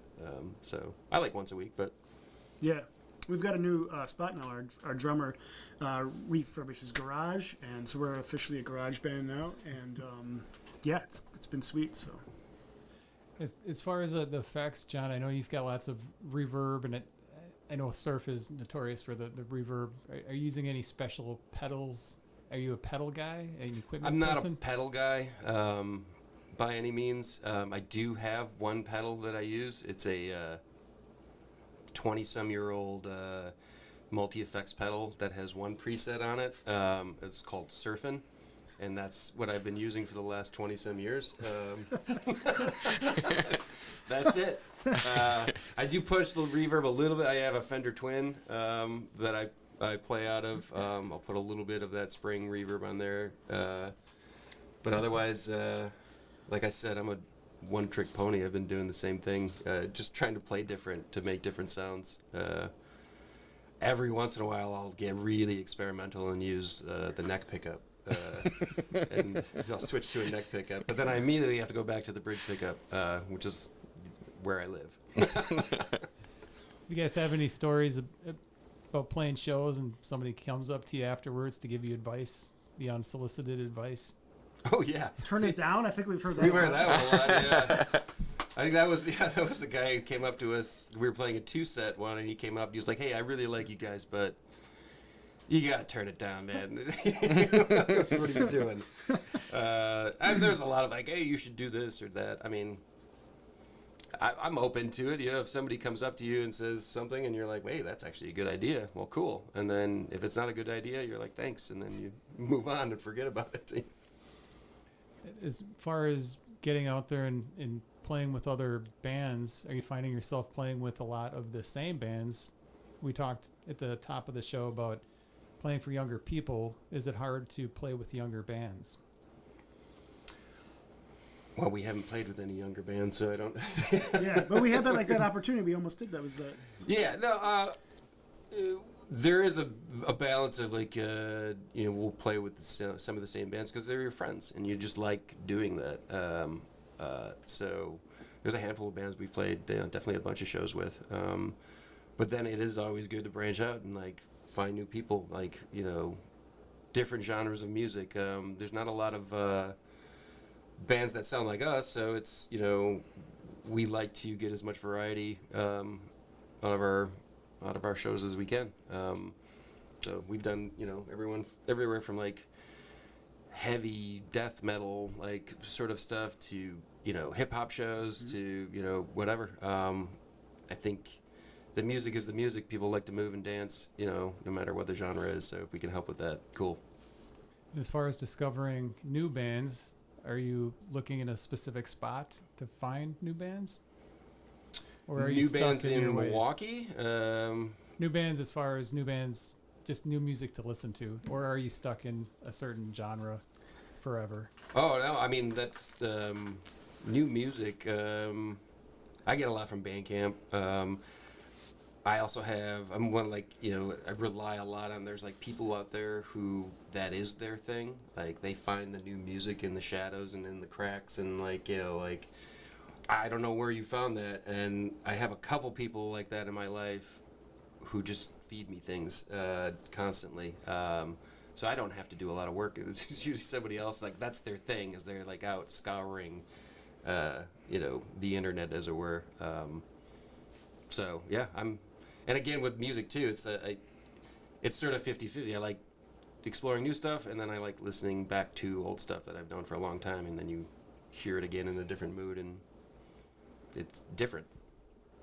So I like once a week, but Yeah. We've got a new spot now. Our drummer refurbishes garage, and so we're officially a garage band now. And yeah, it's been sweet. So As far as the effects, John, I know you've got lots of reverb, and I know Surf is notorious for the reverb. Are you using any special pedals? Are you a pedal guy? An equipment I'm not person? a pedal guy by any means. I do have one pedal that I use. It's a 20-some-year-old multi-effects pedal that has one preset on it. It's called Surfin', and that's what I've been using for the last 20-some years. That's it. I do push the reverb a little bit. I have a Fender Twin that I play out of. I'll put a little bit of that spring reverb on there. But otherwise, like I said, I'm a one-trick pony. I've been doing the same thing, just trying to play different, to make different sounds. Every once in a while, I'll get really experimental and use the neck pickup. And I'll switch to a neck pickup. But then I immediately have to go back to the bridge pickup, which is where I live. You guys have any stories about playing shows and somebody comes up to you afterwards to give you advice, the unsolicited advice? Oh, yeah. turn it down. I think we've heard that. We've heard that one a lot, yeah. I think that was the guy who came up to us. We were playing a 2-set one, and he came up. He was like, "Hey, I really like you guys, but you gotta turn it down, man. What are you doing?" There's a lot of like, "Hey, you should do this or that." I mean, I'm open to it. If somebody comes up to you and says something, and you're like, "Hey, that's actually a good idea." Well, cool. And then if it's not a good idea, you're like, "Thanks," and then you move on and forget about it. As far as getting out there and playing with other bands, are you finding yourself playing with a lot of the same bands? We talked at the top of the show about playing for younger people. Is it hard to play with younger bands? Well, we haven't played with any younger bands, so I don't. Yeah, but we had that opportunity. We almost did. That was that. Yeah, no. There is a balance of like, we'll play with some of the same bands because they're your friends and you just like doing that. So there's a handful of bands we've played, definitely a bunch of shows with. But then it is always good to branch out and like find new people, like, different genres of music. There's not a lot of bands that sound like us, so it's, we like to get as much variety out of our shows as we can. So we've done, everywhere from like heavy death metal, like sort of stuff to, hip hop shows to, whatever. I think the music is the music. People like to move and dance, no matter what the genre is. So if we can help with that, cool. As far as discovering new bands, are you looking in a specific spot to find new bands? Or are you New stuck bands in in your ways? Milwaukee? New bands as far as new bands, just new music to listen to? Or are you stuck in a certain genre forever? Oh, no, I mean, that's new music. I get a lot from Bandcamp. I also I'm one, like, I rely a lot on, there's like people out there who that is their thing. Like, they find the new music in the shadows and in the cracks and like, I don't know where you found that, and I have a couple people like that in my life who just feed me things constantly. So I don't have to do a lot of work. It's usually somebody else, like, that's their thing, is they're like out scouring, the internet, as it were. So yeah, and again with music too, it's sort of 50-50. I like exploring new stuff, and then I like listening back to old stuff that I've known for a long time, and then you hear it again in a different mood, and it's different.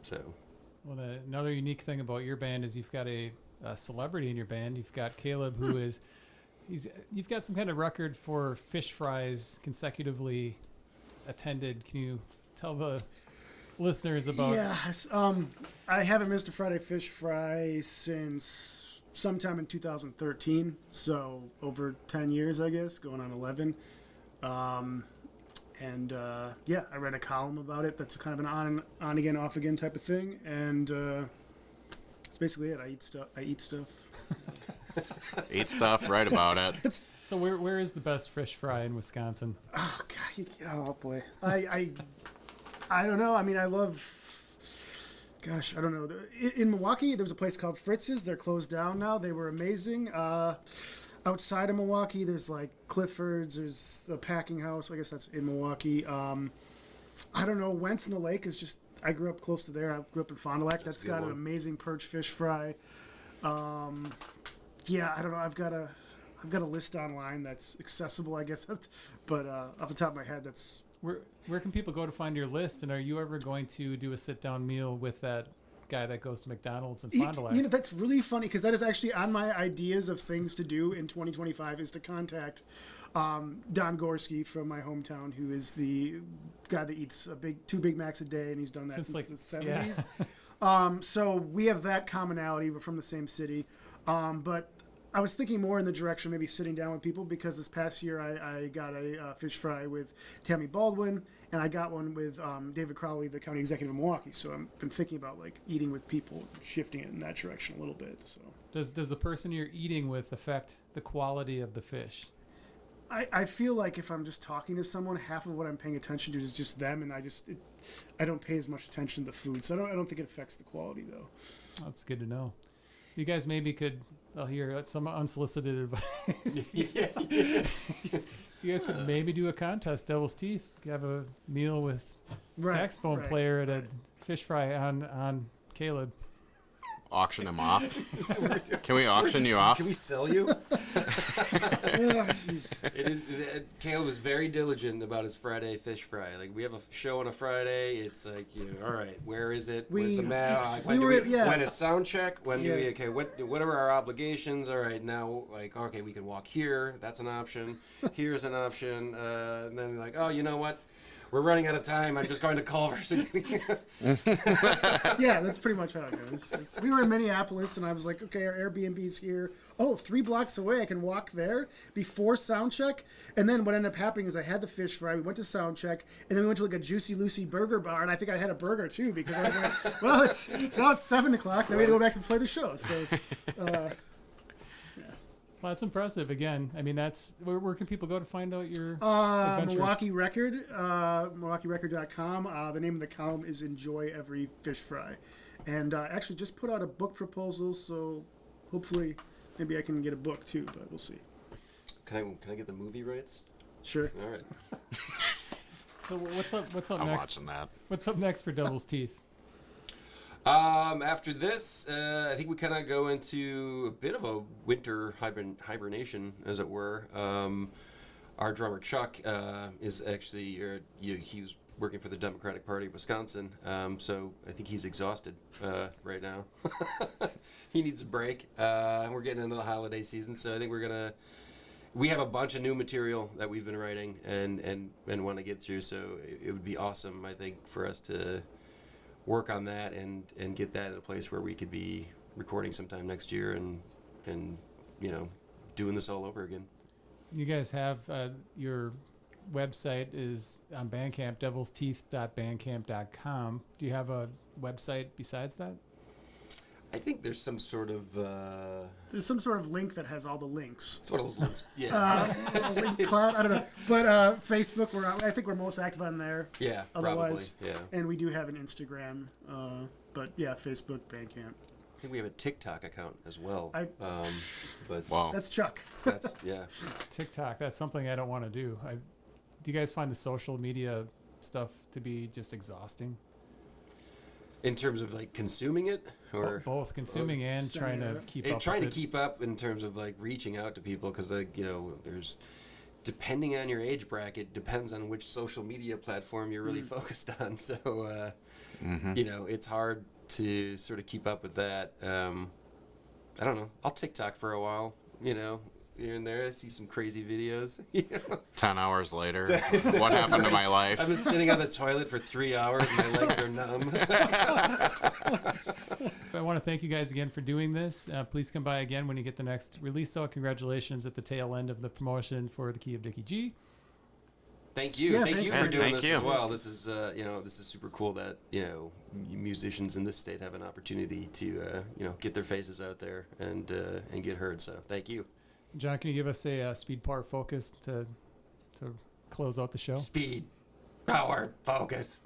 So, Well, another unique thing about your band is you've got a celebrity in your band. You've got Caleb, who is you've got some kind of record for fish fries consecutively attended. Can you tell the listeners about? Yeah, I haven't missed a Friday fish fry since sometime in 2013, so over 10 years, I guess, going on 11. Yeah, I read a column about it. That's kind of an on again, off again type of thing, and that's basically it. I eat stuff. Eat stuff, write about it. So where is the best fish fry in Wisconsin? Oh God! Oh boy! I don't know. I mean, I love. Gosh, I don't know. In Milwaukee, there was a place called Fritz's. They're closed down now. They were amazing. Outside of Milwaukee, there's like Clifford's. There's the Packing House. I guess that's in Milwaukee. I don't know. Wentz in the Lake is just. I grew up close to there. I grew up in Fond du Lac. That's got an amazing perch fish fry. Yeah, I don't know. I've got a list online that's accessible, I guess. But off the top of my head, that's. Where can people go to find your list? And are you ever going to do a sit-down meal with that guy that goes to McDonald's in Fond du Lac? You know, that's really funny because that is actually on my ideas of things to do in 2025 is to contact Don Gorski from my hometown, who is the guy that eats two Big Macs a day, and he's done that since like the 70s. Yeah. So we have that commonality. We're from the same city. But I was thinking more in the direction of maybe sitting down with people because this past year I got a fish fry with Tammy Baldwin, and I got one with David Crowley, the county executive of Milwaukee. So I've been thinking about like eating with people, shifting it in that direction a little bit. So Does the person you're eating with affect the quality of the fish? I feel like if I'm just talking to someone, half of what I'm paying attention to is just them, and I don't pay as much attention to the food. So I don't think it affects the quality though. That's good to know. You guys maybe could. I'll hear some unsolicited advice. yes. You guys could maybe do a contest, DevilsTeeth. Have a meal with saxophone right, player at a fish fry on Caleb. Auction him off. Can we auction you off? Can we sell you? Oh, jeez. It is. Caleb was very diligent about his Friday fish fry. Like we have a show on a Friday. It's like, all right, where is it? Where's the map? Like, when is sound check? When do we? Okay, what are our obligations? All right, now like okay, we can walk here. That's an option. Here's an option. And then like, oh, you know what? We're running out of time. I'm just going to Culver's again. Yeah, that's pretty much how it goes. We were in Minneapolis, and I was like, okay, our Airbnb's here. Oh, 3 blocks away. I can walk there before sound check. And then what ended up happening is I had the fish fry. We went to sound check, and then we went to like a Juicy Lucy burger bar, and I think I had a burger too because I was like, well, it's 7 o'clock. Then we had to go back and play the show. So. Well, that's impressive. Again, I mean, that's where can people go to find out your adventures? Milwaukee Record, MilwaukeeRecord.com. The name of the column is Enjoy Every Fish Fry. And actually just put out a book proposal, so hopefully maybe I can get a book too, but we'll see. Can I get the movie rights? Sure. All right. So what's up I'm next? watching that. What's up next for DevilsTeeth? After this, I think we kind of go into a bit of a winter hibernation, as it were. Our drummer Chuck is actually he was working for the Democratic Party of Wisconsin, so I think he's exhausted right now. He needs a break. We're getting into the holiday season, so I think we have a bunch of new material that we've been writing and want to get through. So it would be awesome, I think, for us to work on that and get that in a place where we could be recording sometime next year and doing this all over again. You guys have your website is on Bandcamp, devilsteeth.bandcamp.com. Do you have a website besides that? I think there's some sort of There's some sort of link that has all the links. it's one of those links. Yeah. A link cloud, I don't know. But Facebook, I think we're most active on there. Yeah, Otherwise, probably. Yeah. And we do have an Instagram. But yeah, Facebook, Bandcamp. I think we have a TikTok account as well. But Wow. That's Chuck. that's yeah. TikTok, that's something I don't want to do. Do you guys find the social media stuff to be just exhausting? In terms of like consuming it, or both consuming and trying to keep up. trying to with it. keep up in terms of like reaching out to people, because like, you know, there's, depending on your age bracket, depends on which social media platform you're really focused on. So you know, it's hard to sort of keep up with that. I don't know. I'll TikTok for a while, you know, here and there. I see some crazy videos. 10 hours later, what happened to my life? I've been sitting on the toilet for 3 hours. My legs are numb. I want to thank you guys again for doing this. Please come by again when you get the next release. So congratulations at the tail end of the promotion for the Key of Dickie G. Thank you. Yeah, Thank you thanks. for doing Thank this you. as well. This is, you know, this is super cool that, you know, musicians in this state have an opportunity to, you know, get their faces out there and get heard. So thank you. John, can you give us a speed, power, focus to close out the show? Speed, power, focus.